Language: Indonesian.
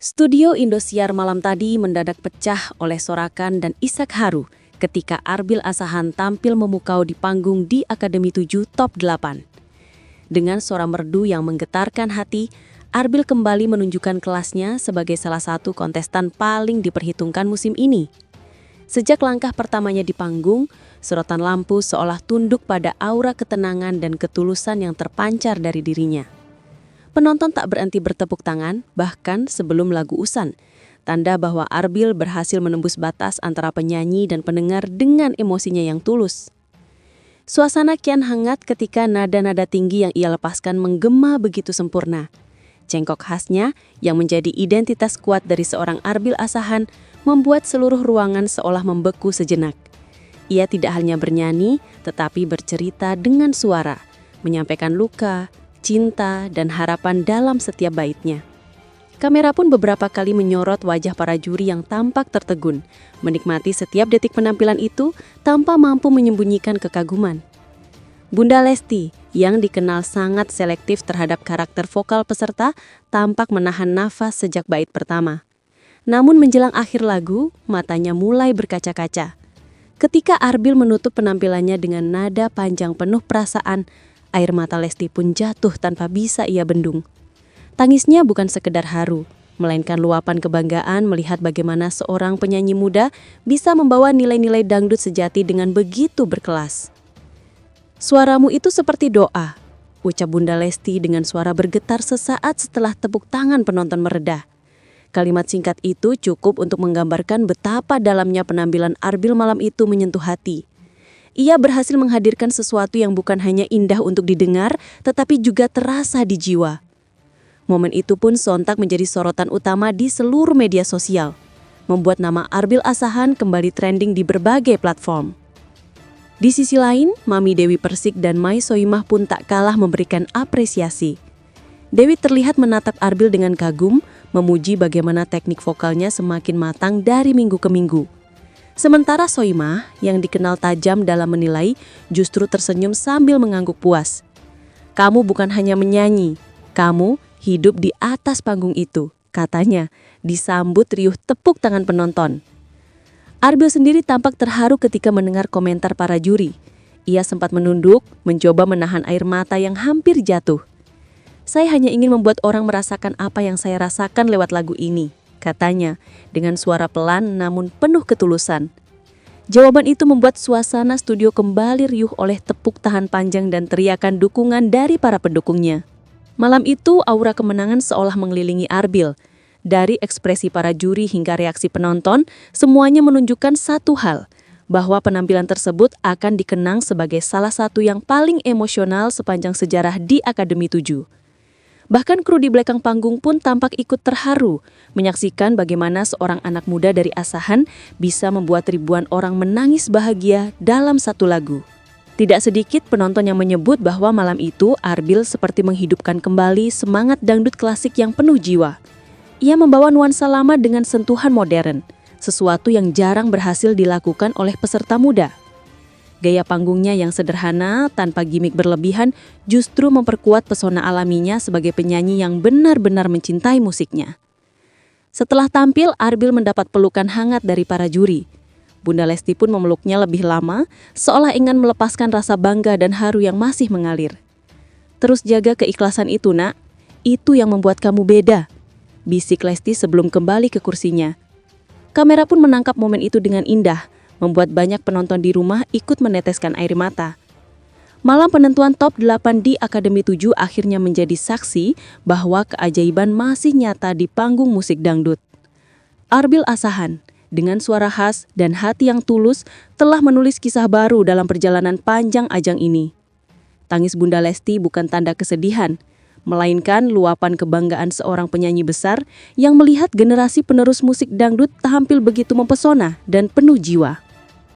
Studio Indosiar malam tadi mendadak pecah oleh sorakan dan isak haru ketika Arbil Asahan tampil memukau di panggung di Akademi 7 Top 8. Dengan suara merdu yang menggetarkan hati, Arbil kembali menunjukkan kelasnya sebagai salah satu kontestan paling diperhitungkan musim ini. Sejak langkah pertamanya di panggung, sorotan lampu seolah tunduk pada aura ketenangan dan ketulusan yang terpancar dari dirinya. Penonton tak berhenti bertepuk tangan, bahkan sebelum lagu usai, tanda bahwa Arbil berhasil menembus batas antara penyanyi dan pendengar dengan emosinya yang tulus. Suasana kian hangat ketika nada-nada tinggi yang ia lepaskan menggema begitu sempurna. Cengkok khasnya yang menjadi identitas kuat dari seorang Arbil Asahan membuat seluruh ruangan seolah membeku sejenak. Ia tidak hanya bernyanyi, tetapi bercerita dengan suara, menyampaikan luka, cinta, dan harapan dalam setiap baitnya. Kamera pun beberapa kali menyorot wajah para juri yang tampak tertegun, menikmati setiap detik penampilan itu tanpa mampu menyembunyikan kekaguman. Bunda Lesti, yang dikenal sangat selektif terhadap karakter vokal peserta, tampak menahan nafas sejak bait pertama. Namun menjelang akhir lagu, matanya mulai berkaca-kaca. Ketika Arbil menutup penampilannya dengan nada panjang penuh perasaan, air mata Lesti pun jatuh tanpa bisa ia bendung. Tangisnya bukan sekedar haru, melainkan luapan kebanggaan melihat bagaimana seorang penyanyi muda bisa membawa nilai-nilai dangdut sejati dengan begitu berkelas. "Suaramu itu seperti doa," ucap Bunda Lesti dengan suara bergetar sesaat setelah tepuk tangan penonton mereda. Kalimat singkat itu cukup untuk menggambarkan betapa dalamnya penampilan Arbil malam itu menyentuh hati. Ia berhasil menghadirkan sesuatu yang bukan hanya indah untuk didengar, tetapi juga terasa di jiwa. Momen itu pun sontak menjadi sorotan utama di seluruh media sosial, membuat nama Arbil Asahan kembali trending di berbagai platform. Di sisi lain, Mami Dewi Persik dan Mai Soimah pun tak kalah memberikan apresiasi. Dewi terlihat menatap Arbil dengan kagum, memuji bagaimana teknik vokalnya semakin matang dari minggu ke minggu. Sementara Soimah, yang dikenal tajam dalam menilai, justru tersenyum sambil mengangguk puas. "Kamu bukan hanya menyanyi, kamu hidup di atas panggung itu," katanya, disambut riuh tepuk tangan penonton. Arbil sendiri tampak terharu ketika mendengar komentar para juri. Ia sempat menunduk, mencoba menahan air mata yang hampir jatuh. "Saya hanya ingin membuat orang merasakan apa yang saya rasakan lewat lagu ini," katanya, dengan suara pelan namun penuh ketulusan. Jawaban itu membuat suasana studio kembali riuh oleh tepuk tangan panjang dan teriakan dukungan dari para pendukungnya. Malam itu, aura kemenangan seolah mengelilingi Arbil. Dari ekspresi para juri hingga reaksi penonton, semuanya menunjukkan satu hal, bahwa penampilan tersebut akan dikenang sebagai salah satu yang paling emosional sepanjang sejarah di Akademi 7. Bahkan kru di belakang panggung pun tampak ikut terharu, menyaksikan bagaimana seorang anak muda dari Asahan bisa membuat ribuan orang menangis bahagia dalam satu lagu. Tidak sedikit penonton yang menyebut bahwa malam itu Arbil seperti menghidupkan kembali semangat dangdut klasik yang penuh jiwa. Ia membawa nuansa lama dengan sentuhan modern, sesuatu yang jarang berhasil dilakukan oleh peserta muda. Gaya panggungnya yang sederhana, tanpa gimik berlebihan, justru memperkuat pesona alaminya sebagai penyanyi yang benar-benar mencintai musiknya. Setelah tampil, Arbil mendapat pelukan hangat dari para juri. Bunda Lesti pun memeluknya lebih lama, seolah ingin melepaskan rasa bangga dan haru yang masih mengalir. "Terus jaga keikhlasan itu, Nak. Itu yang membuat kamu beda," bisik Lesti sebelum kembali ke kursinya. Kamera pun menangkap momen itu dengan indah, membuat banyak penonton di rumah ikut meneteskan air mata. Malam penentuan Top 8 di Akademi 7 akhirnya menjadi saksi bahwa keajaiban masih nyata di panggung musik dangdut. Arbil Asahan, dengan suara khas dan hati yang tulus, telah menulis kisah baru dalam perjalanan panjang ajang ini. Tangis Bunda Lesti bukan tanda kesedihan, melainkan luapan kebanggaan seorang penyanyi besar yang melihat generasi penerus musik dangdut tampil begitu mempesona dan penuh jiwa.